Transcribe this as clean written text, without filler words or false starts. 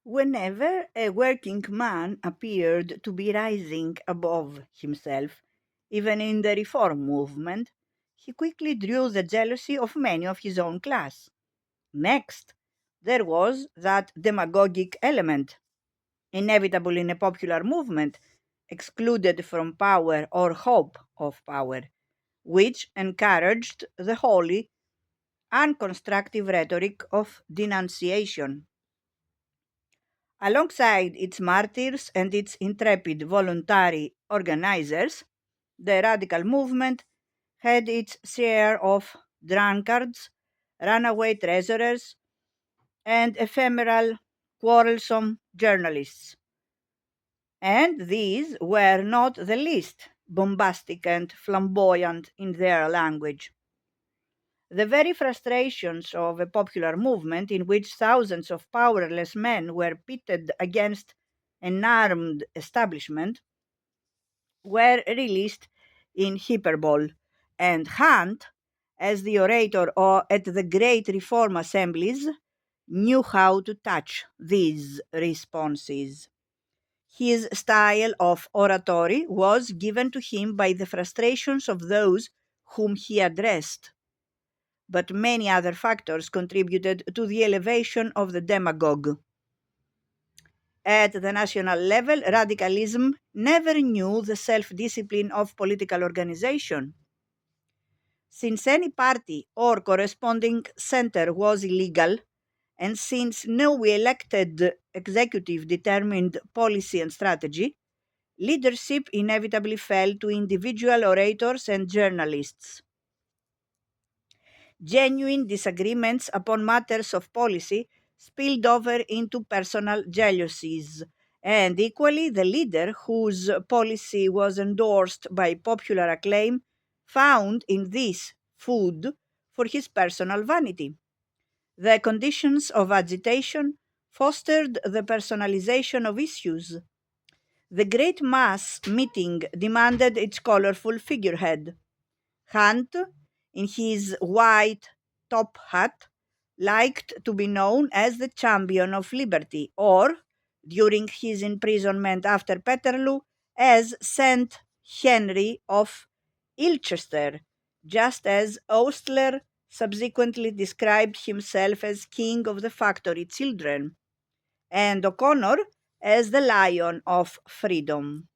Whenever a working man appeared to be rising above himself, even in the reform movement, he quickly drew the jealousy of many of his own class. Next, there was that demagogic element, inevitable in a popular movement, excluded from power or hope of power, which encouraged the wholly unconstructive rhetoric of denunciation. Alongside its martyrs and its intrepid voluntary organizers, the radical movement had its share of drunkards, runaway treasurers, and ephemeral, quarrelsome journalists. And these were not the least bombastic and flamboyant in their language. The very frustrations of a popular movement in which thousands of powerless men were pitted against an armed establishment were released in hyperbole, and Hunt, as the orator at the great reform assemblies, knew how to touch these responses. His style of oratory was given to him by the frustrations of those whom he addressed, but many other factors contributed to the elevation of the demagogue. At the national level, radicalism never knew the self discipline of political organization. Since any party or corresponding center was illegal, and since no elected executive determined policy and strategy, leadership inevitably fell to individual orators and journalists. Genuine disagreements upon matters of policy spilled over into personal jealousies, and equally, the leader whose policy was endorsed by popular acclaim found in this food for his personal vanity. The conditions of agitation fostered the personalization of issues. The great mass meeting demanded its colorful figurehead. Hunt, in his white top hat, liked to be known as the champion of liberty, or, during his imprisonment after Peterloo, as Saint Henry of Ilchester, just as Ostler subsequently described himself as king of the factory children, and O'Connor as the lion of freedom.